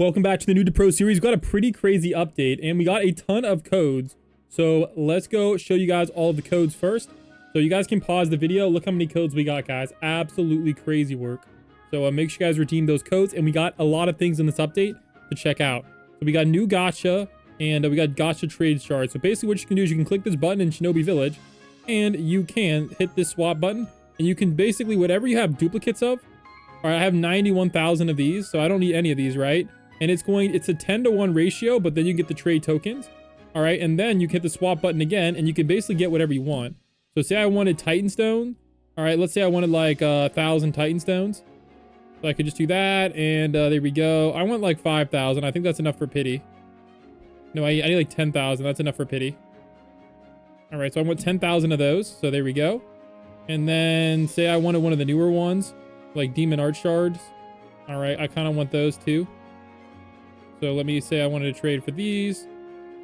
Welcome back to the Noob to Pro series. We got a pretty crazy update and we got a ton of codes. So let's go show you guys all of the codes first. So you guys can pause the video. Look how many codes we got, guys. Absolutely crazy work. So make sure you guys redeem those codes. And we got a lot of things in this update to check out. So we got new Gacha and we got Gacha trade shards. So basically what you can do is you can click this button in Shinobi Village and you can hit this swap button and you can basically whatever you have duplicates of. All right, I have 91,000 of these, so I don't need any of these, right? And it's a 10-to-1 ratio, but then you get the trade tokens. All right, and then you hit the swap button again, and you can basically get whatever you want. So say I wanted Titan Stone. All right, let's say I wanted like 1,000 Titan Stones. So I could just do that, and there we go. I want like 5,000. I think that's enough for pity. No, I need like 10,000. That's enough for pity. All right, so I want 10,000 of those. So there we go. And then say I wanted one of the newer ones, like Demon Art Shards. All right, I kind of want those too. So let me say I wanted to trade for these,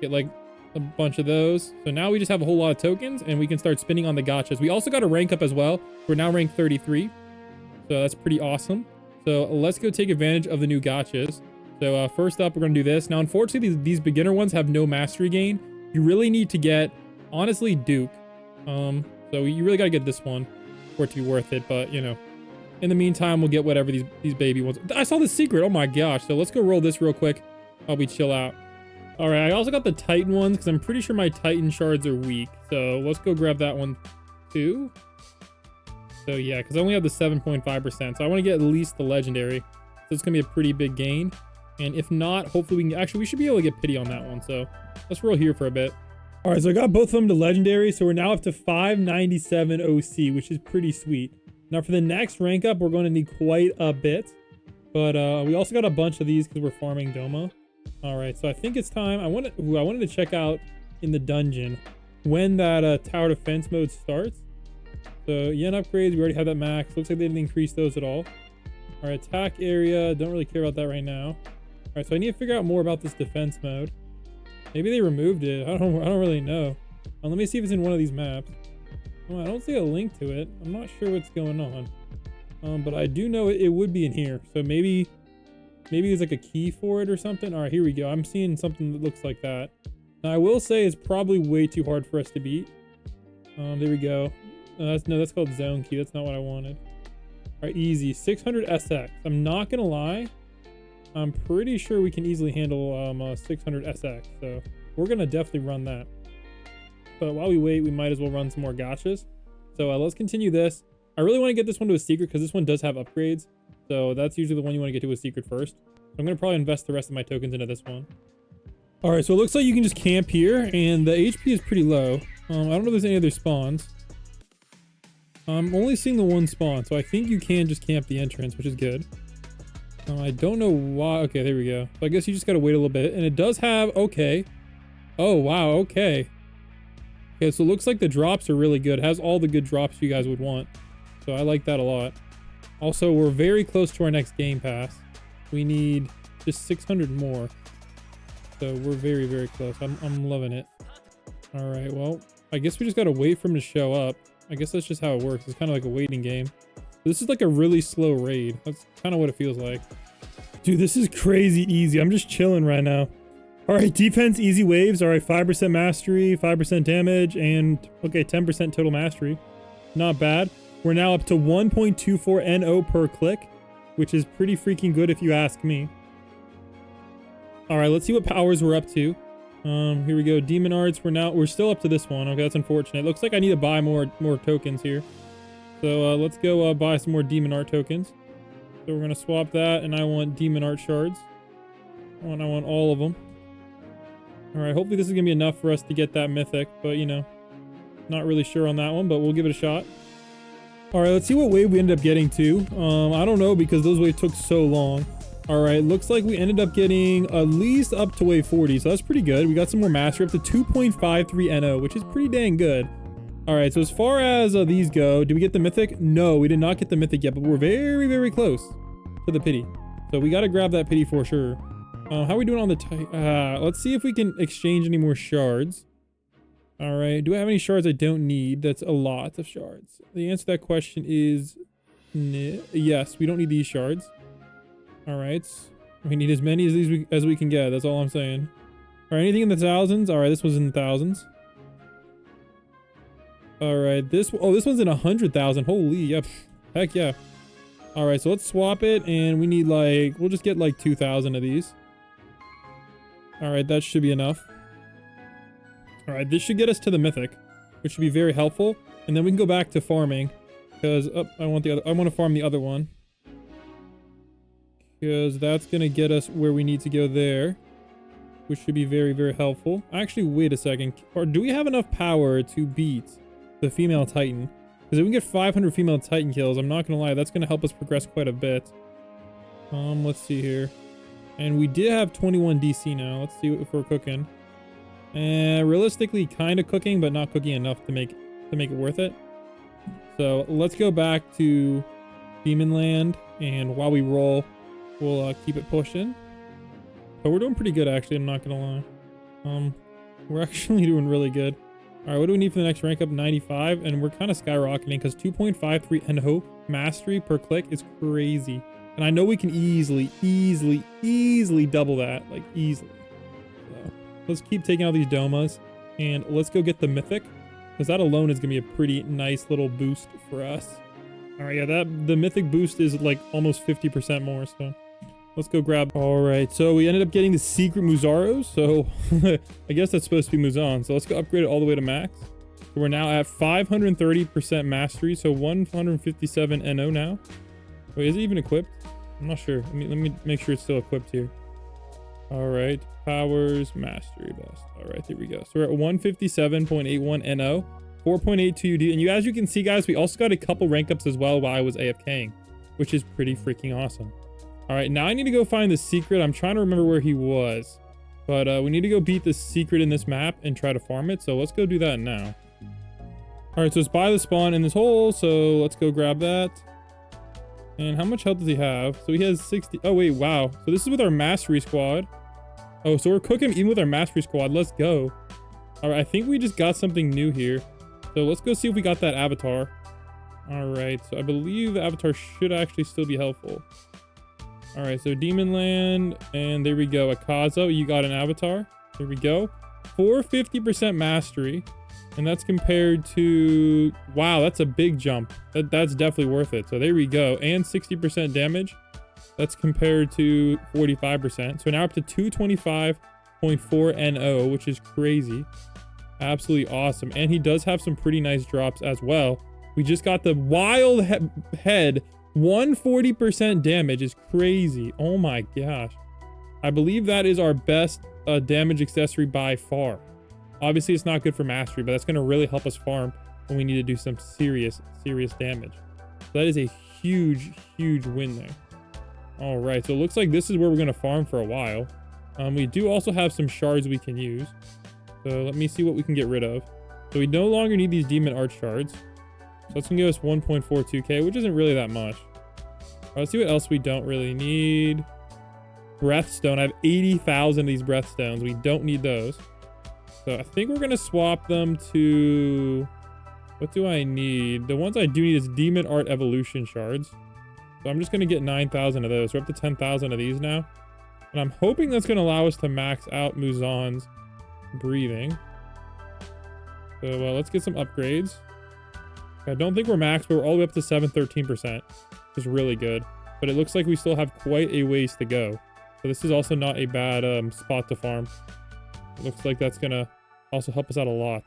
get like a bunch of those. So now we just have a whole lot of tokens and we can start spinning on the gachas. We also got a rank up as well. We're now ranked 33. So that's pretty awesome. So let's go take advantage of the new gachas. So first up, we're going to do this. Now, unfortunately, these beginner ones have no mastery gain. You really need to get, honestly, Duke. So you really got to get this one for it to be worth it. But, you know, in the meantime, we'll get whatever these baby ones. I saw the secret. Oh my gosh. So let's go roll this real quick while we chill out. All right. I also got the Titan ones because I'm pretty sure my Titan shards are weak. So let's go grab that one too. So yeah, because I only have the 7.5%. So I want to get at least the legendary. So it's going to be a pretty big gain. And if not, hopefully we can actually, we should be able to get pity on that one. So let's roll here for a bit. All right. So I got both of them to legendary. So we're now up to 597 OC, which is pretty sweet. Now for the next rank up, we're going to need quite a bit, but we also got a bunch of these because we're farming Doma. All right, so I think it's time. I wanted to check out in the dungeon when that tower defense mode starts. So yen upgrades, we already have that max. Looks like they didn't increase those at all. All right, attack area, don't really care about that right now. All right, so I need to figure out more about this defense mode. Maybe they removed it. I don't really know. Let me see if it's in one of these maps. Oh, I don't see a link to it. I'm not sure what's going on. But I do know it would be in here. So maybe there's like a key for it or something. All right, here we go. I'm seeing something that looks like that. Now I will say it's probably way too hard for us to beat. There we go. That's called zone key. That's not what I wanted. All right, easy. 600 SX. I'm not gonna lie. I'm pretty sure we can easily handle 600 SX. So we're gonna definitely run that. But while we wait, we might as well run some more gachas. So let's continue this. I really want to get this one to a secret because this one does have upgrades. So that's usually the one you want to get to a secret first. So I'm going to probably invest the rest of my tokens into this one. All right, so it looks like you can just camp here and the HP is pretty low. I don't know if there's any other spawns. I'm only seeing the one spawn, so I think you can just camp the entrance, which is good. I don't know why. Okay, there we go. So I guess you just got to wait a little bit. And it does have, okay. Oh, wow, okay. Okay, so it looks like the drops are really good. It has all the good drops you guys would want. So I like that a lot. Also, we're very close to our next game pass. We need just 600 more. So we're very, very close. I'm loving it. All right, well, I guess we just got to wait for him to show up. I guess that's just how it works. It's kind of like a waiting game. This is like a really slow raid. That's kind of what it feels like. Dude, this is crazy easy. I'm just chilling right now. All right, defense, easy waves. All right, 5% mastery, 5% damage, and okay, 10% total mastery. Not bad. We're now up to 1.24 NO per click, which is pretty freaking good if you ask me. All right, let's see what powers we're up to. Here we go, Demon Arts. We're still up to this one. Okay, that's unfortunate. Looks like I need to buy more tokens here. So let's go buy some more Demon Art tokens. So we're gonna swap that, and I want Demon Art shards. I want all of them. All right, hopefully this is gonna be enough for us to get that mythic, but you know, not really sure on that one, but we'll give it a shot. All right, let's see what wave we ended up getting to. I don't know because those waves took so long. All right, looks like we ended up getting at least up to wave 40, so that's pretty good. We got some more mastery up to 2.53 NO, which is pretty dang good. All right, so as far as these go, did we get the mythic? No, we did not get the mythic yet, but we're very, very close to the pity. So we got to grab that pity for sure. How are we doing on the let's see if we can exchange any more shards. All right, do I have any shards I don't need? That's a lot of shards. The answer to that question is yes, we don't need these shards. All right, We need as many of these as we can get. That's all I'm saying. All right, anything in the thousands? All right, this was in the thousands. All right, this one's in 100,000. Holy, yep. Heck yeah. All right, so let's swap it, and we need like, we'll just get like 2,000 of these. All right, that should be enough. All right, this should get us to the Mythic, which should be very helpful. And then we can go back to farming, because I want to farm the other one, because that's gonna get us where we need to go there, which should be very, very helpful. Actually, wait a second. Or do we have enough power to beat the female Titan? Because if we can get 500 female Titan kills, I'm not gonna lie, that's gonna help us progress quite a bit. Let's see here. And we did have 21 DC now. Let's see if we're cooking. And realistically, kind of cooking, but not cooking enough to make it worth it. So let's go back to Demon Land, and while we roll, we'll keep it pushing. But we're doing pretty good, actually. I'm not gonna lie. We're actually doing really good. All right, what do we need for the next rank up? 95, and we're kind of skyrocketing because 2.53 NO mastery per click is crazy. And I know we can easily double that, like easily. So let's keep taking out these domas, and let's go get the Mythic, because that alone is gonna be a pretty nice little boost for us. All right, yeah, the Mythic boost is like almost 50% more, so let's go grab. All right, so we ended up getting the secret Muzaros, so I guess that's supposed to be Muzan. So let's go upgrade it all the way to max. So we're now at 530% mastery, so 157 NO now. Wait, is it even equipped? I'm not sure. Let me make sure it's still equipped here. All right, powers, mastery, best. All right, there we go. So we're at 157.81 NO, 4.82 UD. And as you can see, guys, we also got a couple rank ups as well while I was AFKing, which is pretty freaking awesome. All right, now I need to go find the secret. I'm trying to remember where he was, but we need to go beat the secret in this map and try to farm it. So let's go do that now. All right, so it's by the spawn in this hole. So let's go grab that. And how much health does he have? So he has 60. Oh, wait, wow. So this is with our mastery squad. Oh, so we're cooking even with our mastery squad. Let's go. All right, I think we just got something new here. So let's go see if we got that avatar. All right, so I believe the avatar should actually still be helpful. All right, so Demon Land, and there we go. Akazo, you got an avatar. There we go. 450% mastery, and that's compared to, wow, that's a big jump. That's definitely worth it. So there we go, and 60% damage. That's compared to 45%. So now up to 225.4 NO, which is crazy. Absolutely awesome. And he does have some pretty nice drops as well. We just got the wild head. 140% damage is crazy. Oh my gosh. I believe that is our best damage accessory by far. Obviously, it's not good for mastery, but that's going to really help us farm when we need to do some serious damage. So that is a huge win there. All right, so it looks like this is where we're going to farm for a while. We do also have some shards we can use. So let me see what we can get rid of. So we no longer need these demon arch shards. So that's going to give us 1.42k, which isn't really that much. Let's see what else we don't really need. Breathstone. I have 80,000 of these breathstones. We don't need those. So I think we're going to swap them to... What do I need? The ones I do need is Demon Art Evolution shards. So I'm just going to get 9,000 of those. We're up to 10,000 of these now. And I'm hoping that's going to allow us to max out Muzan's breathing. So let's get some upgrades. I don't think we're maxed, but we're all the way up to 713%, which is really good. But it looks like we still have quite a ways to go. So this is also not a bad spot to farm. It looks like that's going to also help us out a lot.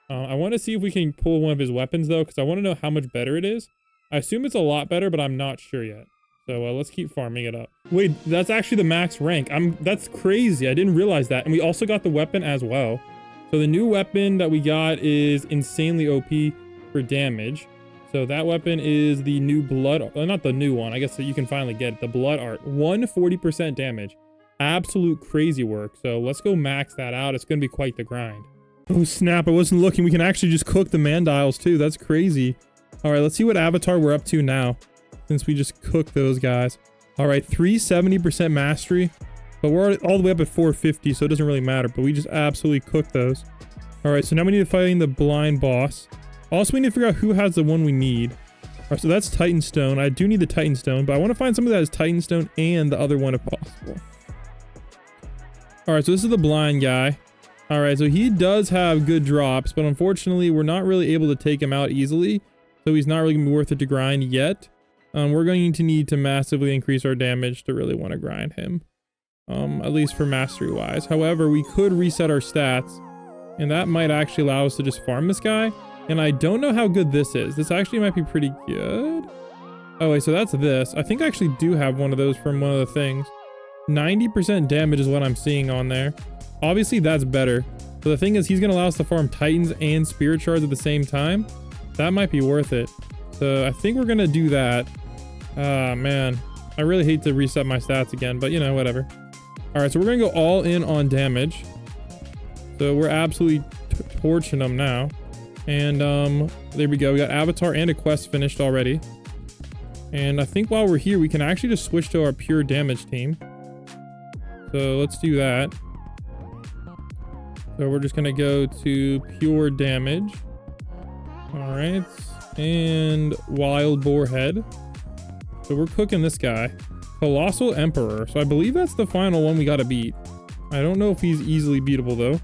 I want to see if we can pull one of his weapons, though, because I want to know how much better it is. I assume it's a lot better, but I'm not sure yet. So let's keep farming it up. Wait, that's actually the max rank. That's crazy. I didn't realize that. And we also got the weapon as well. So the new weapon that we got is insanely OP for damage. So that weapon is the new blood, not the new one. I guess so you can finally get it. The blood art, 140% damage. Absolute crazy work. So let's go max that out. It's going to be quite the grind. Oh snap, I wasn't looking. We can actually just cook the mandiles too. That's crazy. All right, let's see what avatar we're up to now, since we just cooked those guys. All right, 370% mastery, but we're all the way up at 450, so it doesn't really matter, but we just absolutely cooked those. All right, so now we need to find the blind boss. Also, we need to figure out who has the one we need. right, so that's Titan Stone. I do need the Titan Stone, but I want to find something that has Titan Stone and the other one if possible. All right, so this is the blind guy. All right, so he does have good drops, but unfortunately, we're not really able to take him out easily. So he's not really gonna be worth it to grind yet. We're going to need to massively increase our damage to really want to grind him. At least for mastery wise. However, we could reset our stats, and that might actually allow us to just farm this guy. And I don't know how good this is. This actually might be pretty good. Oh wait, so that's this. I think I actually do have one of those from one of the things. 90% damage is what I'm seeing on there. Obviously that's better. So the thing is, he's gonna allow us to farm Titans and Spirit Shards at the same time. That might be worth it. So I think we're gonna do that. Ah, man. I really hate to reset my stats again, but you know, whatever. All right, so we're gonna go all in on damage. So we're absolutely torching them now. And there we go. We got Avatar and a quest finished already. And I think while we're here, we can actually just switch to our pure damage team. So let's do that. So we're just gonna go to pure damage. All right, and Wild Boar Head. So we're cooking this guy. Colossal Emperor. So I believe that's the final one we gotta beat. I don't know if he's easily beatable though.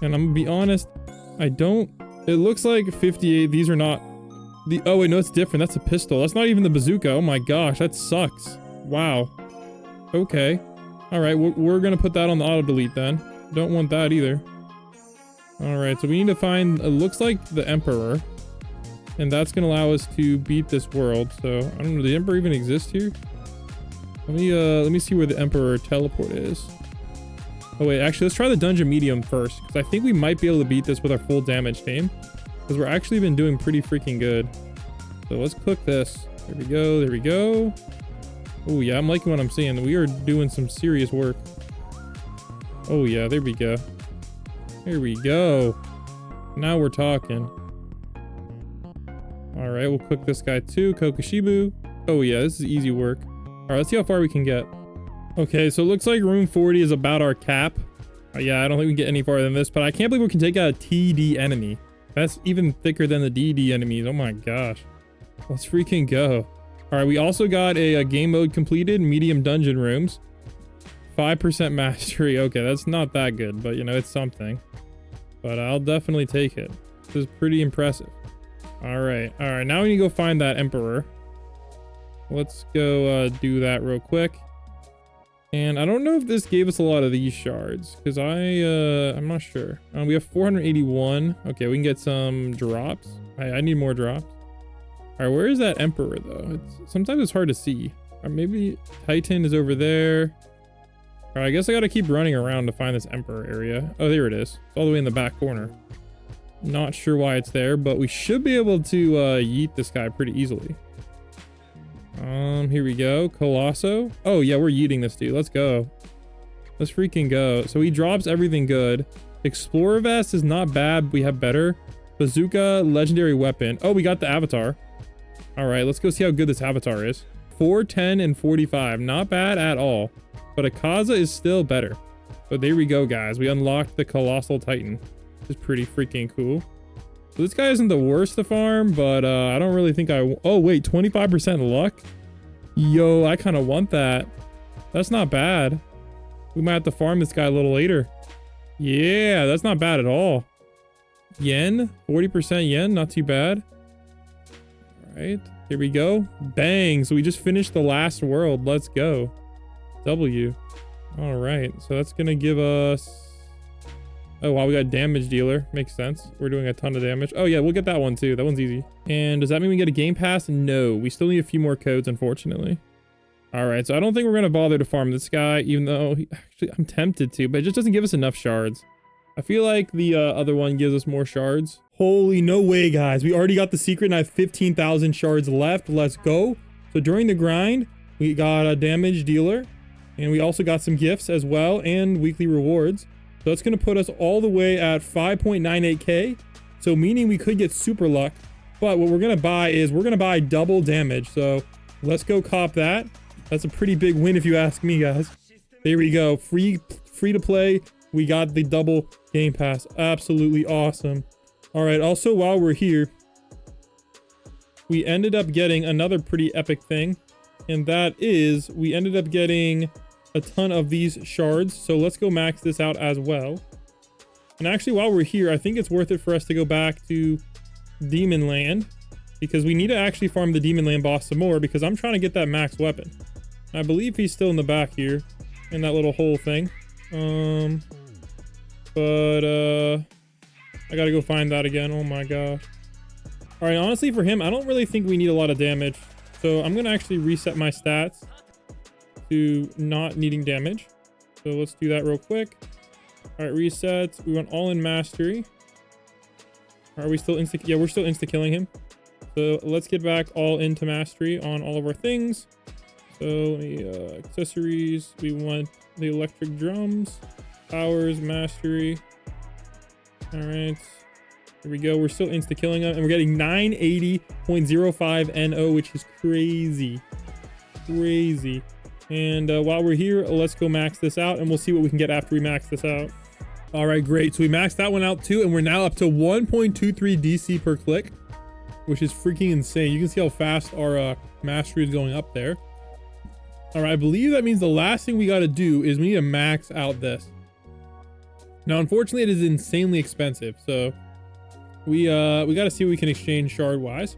And I'm gonna be honest, I don't. It looks like 58. These are not the. Oh wait, no, it's different. That's a pistol. That's not even the bazooka. Oh my gosh, that sucks. Wow. Okay. All right, we're gonna put that on the auto delete then. Don't want that either. All right, so we need to find. It looks like the Emperor, and that's gonna allow us to beat this world. So I don't know. Does the Emperor even exist here? Let me see where the Emperor teleport is. Oh wait, actually, let's try the dungeon medium first, because I think we might be able to beat this with our full damage team, because we're actually been doing pretty freaking good. So let's cook this. There we go. There we go. Oh yeah, I'm liking what I'm seeing. We are doing some serious work. Oh yeah, there we go. Here we go. Now we're talking. All right, we'll cook this guy too. Kokoshibu. Oh yeah, this is easy work. All right, let's see how far we can get. Okay, so it looks like room 40 is about our cap. Yeah, I don't think we can get any farther than this, but I can't believe we can take out a TD enemy. That's even thicker than the DD enemies. Oh my gosh. Let's freaking go. All right, we also got a game mode completed, medium dungeon rooms. 5% mastery. Okay, that's not that good, but you know, it's something. But I'll definitely take it. This is pretty impressive. All right, now we need to go find that Emperor. Let's go do that real quick. And I don't know if this gave us a lot of these shards, because I'm not sure. We have 481. Okay, we can get some drops. I need more drops. All right, where is that Emperor though? Sometimes it's hard to see. Or maybe Titan is over there. All right, I guess I gotta keep running around to find this Emperor area. Oh, there it is. It's all the way in the back corner. Not sure why it's there, but we should be able to yeet this guy pretty easily. Here we go. Colosso. Oh yeah, we're yeeting this dude. Let's go. Let's freaking go. So he drops everything good. Explorer vest is not bad. We have better. Bazooka, legendary weapon. Oh, we got the avatar. All right, let's go see how good this avatar is. 410 and 45. Not bad at all. But a Kaza is still better. But there we go, guys. We unlocked the Colossal Titan. Which is pretty freaking cool. So this guy isn't the worst to farm, but I don't really think oh wait, 25% luck? Yo, I kind of want that. That's not bad. We might have to farm this guy a little later. Yeah, that's not bad at all. Yen, 40% yen, not too bad. All right, here we go. Bang, so we just finished the last world. Let's go. W. All right, so that's gonna give us... Oh wow, we got damage dealer. Makes sense. We're doing a ton of damage. Oh yeah, we'll get that one too. That one's easy. And does that mean we get a game pass? No, we still need a few more codes, unfortunately. All right, so I don't think we're gonna bother to farm this guy, even though actually I'm tempted to, but it just doesn't give us enough shards. I feel like the other one gives us more shards. Holy no way, guys. We already got the secret and I have 15,000 shards left. Let's go. So during the grind, we got a damage dealer and we also got some gifts as well and weekly rewards. So that's going to put us all the way at 5.98k. So meaning we could get super luck. But what we're going to buy is we're going to buy double damage. So let's go cop that. That's a pretty big win if you ask me, guys. There we go. Free to play. We got the double game pass. Absolutely awesome. All right. Also, while we're here, we ended up getting another pretty epic thing. And that is, we ended up getting a ton of these shards. So let's go max this out as well. And actually, while we're here, I think it's worth it for us to go back to Demon Land, because we need to actually farm the Demon Land boss some more, because I'm trying to get that max weapon. I believe he's still in the back here in that little hole thing. I gotta go find that again. Oh my gosh. All right, honestly, for him, I don't really think we need a lot of damage. So I'm gonna actually reset my stats to not needing damage. So let's do that real quick. All right, reset. We went all in mastery. Are we still insta? Yeah, we're still insta killing him. So let's get back all into mastery on all of our things. So let me, accessories. We want the electric drums, powers, mastery. All right, here we go. We're still insta killing him, and we're getting 980.05 NO, which is crazy, crazy. And while we're here, let's go max this out, and we'll see what we can get after we max this out. All right, great. So we maxed that one out too, and we're now up to 1.23 DC per click, which is freaking insane. You can see how fast our mastery is going up there. All right, I believe that means the last thing we got to do is we need to max out this. Now, unfortunately, it is insanely expensive, so we got to see what we can exchange shard wise.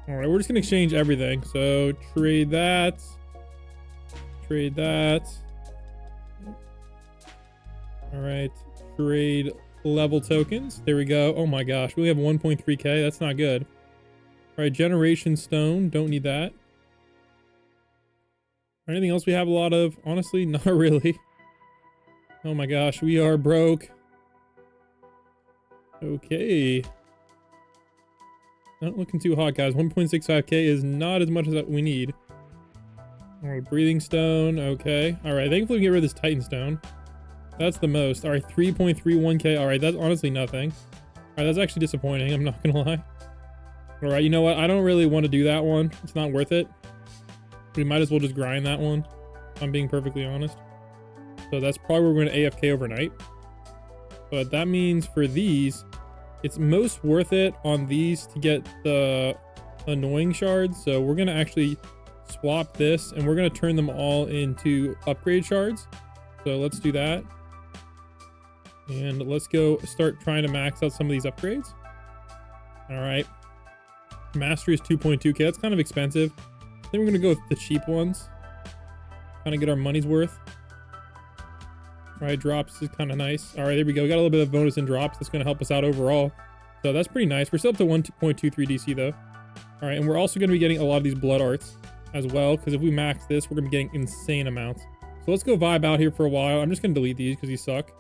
All right, we're just gonna exchange everything. So trade that, trade that. All right, trade level tokens. There we go. Oh my gosh, we only have 1.3k. That's not good. All right, generation stone. Don't need that. Anything else we have a lot of? Honestly, not really. Oh my gosh, we are broke. Okay. Not looking too hot, guys. 1.65k is not as much as we need. All right, breathing stone. Okay. All right, thankfully we get rid of this titan stone. That's the most. All right, 3.31k. All right, that's honestly nothing. All right, that's actually disappointing. I'm not gonna lie. All right, you know what? I don't really want to do that one. It's not worth it. We might as well just grind that one, if I'm being perfectly honest. So that's probably where we're going to AFK overnight. But that means for these, it's most worth it on these to get the annoying shards. So we're going to actually swap this, and we're going to turn them all into upgrade shards. So let's do that. And let's go start trying to max out some of these upgrades. All right. Mastery is 2.2k. That's kind of expensive. I think we're gonna go with the cheap ones, kind of get our money's worth. All right, drops is kind of nice. All right, there we go. We got a little bit of bonus in drops. That's gonna help us out overall. So that's pretty nice. We're still up to 1.23 DC though. All right, and we're also gonna be getting a lot of these blood arts as well, because if we max this, we're gonna be getting insane amounts. So let's go vibe out here for a while. I'm just gonna delete these because these suck.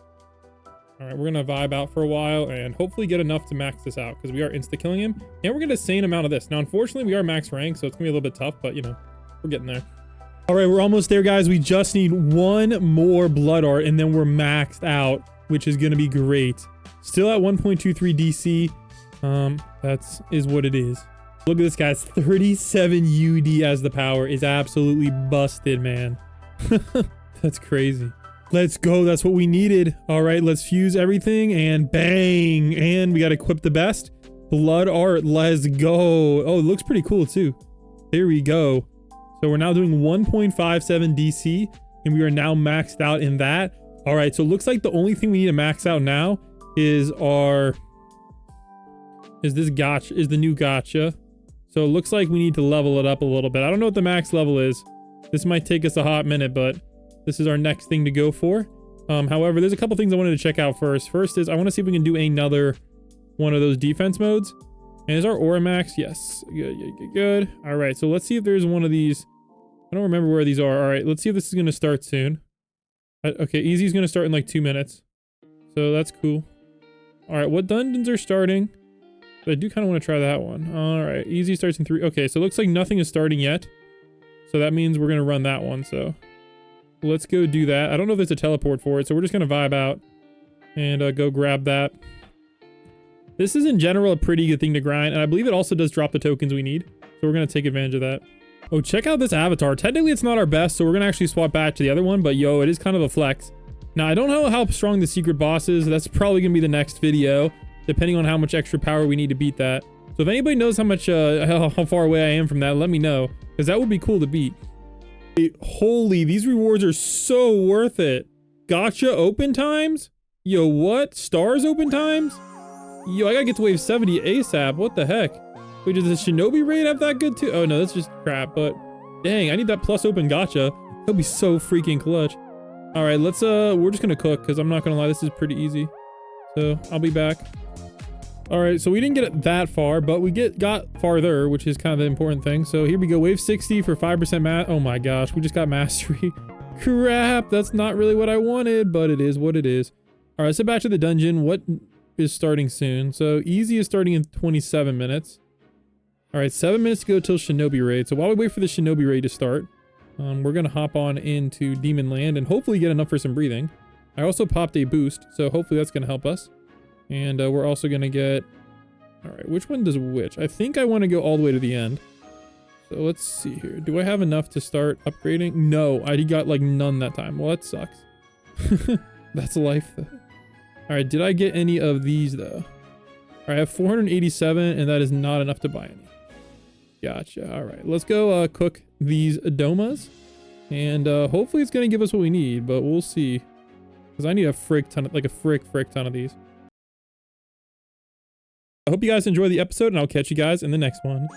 All right, we're gonna vibe out for a while and hopefully get enough to max this out, because we are insta killing him, and we're getting an insane amount of this. Now, unfortunately, we are max rank, so it's gonna be a little bit tough, but you know, we're getting there. All right, we're almost there, guys. We just need one more blood art, and then we're maxed out, which is gonna be great. Still at 1.23 DC. That is what it is. Look at this, guys. 37 UD as the power is absolutely busted, man. That's crazy. Let's go. That's what we needed. All right, let's fuse everything and bang. And we got to equip the best blood art. Let's go. Oh, it looks pretty cool too. There we go. So we're now doing 1.57 DC, and we are now maxed out in that. All right, so it looks like the only thing we need to max out now is this gacha, is the new gacha. So it looks like we need to level it up a little bit. I don't know what the max level is. This might take us a hot minute, but this is our next thing to go for. However, there's a couple things I wanted to check out first. First is I want to see if we can do another one of those defense modes. And is our aura max? Yes. Good. All right, so let's see if there's one of these. I don't remember where these are. All right, let's see if this is going to start soon. Okay, easy is going to start in like 2 minutes. So that's cool. All right, what dungeons are starting? But I do kind of want to try that one. All right, easy starts in 3. Okay, so it looks like nothing is starting yet. So that means we're going to run that one. So let's go do that. I don't know if there's a teleport for it, so we're just going to vibe out and go grab that. This is in general a pretty good thing to grind, and I believe it also does drop the tokens we need. So we're going to take advantage of that. Oh, check out this avatar. Technically, it's not our best, so we're going to actually swap back to the other one, but yo, it is kind of a flex. Now, I don't know how strong the secret boss is. That's probably going to be the next video, depending on how much extra power we need to beat that. So So if anybody knows how much, how far away I am from that, let me know, because that would be cool to beat. Holy, these rewards are so worth it. Gacha open times? Yo, what? Stars open times? Yo, I gotta get to wave 70 ASAP. What the heck? Wait, does the Shinobi raid have that good too? Oh no, that's just crap, but dang, I need that plus open gacha. That'll be so freaking clutch. All right, let's, we're just gonna cook, because I'm not gonna lie, this is pretty easy. So I'll be back. All right, so we didn't get it that far, but we got farther, which is kind of the important thing. So here we go, wave 60 for 5% oh my gosh, we just got mastery. Crap, that's not really what I wanted, but it is what it is. All right, so back to the dungeon. What is starting soon? So easy is starting in 27 minutes. All right, 7 minutes to go till Shinobi raid. So while we wait for the Shinobi raid to start, we're gonna hop on into Demon Land and hopefully get enough for some breathing. I also popped a boost, so hopefully that's gonna help us. And we're also gonna get, all right, which one does which? I think I want to go all the way to the end. So let's see here. Do I have enough to start upgrading? No, I got like none that time. Well, that sucks. That's life. All right, did I get any of these though? All right, I have 487 and that is not enough to buy any. Gotcha. All right, let's go cook these domas. And hopefully it's gonna give us what we need, but we'll see. Because I need a frick ton of, like a frick ton of these. I hope you guys enjoy the episode, and I'll catch you guys in the next one.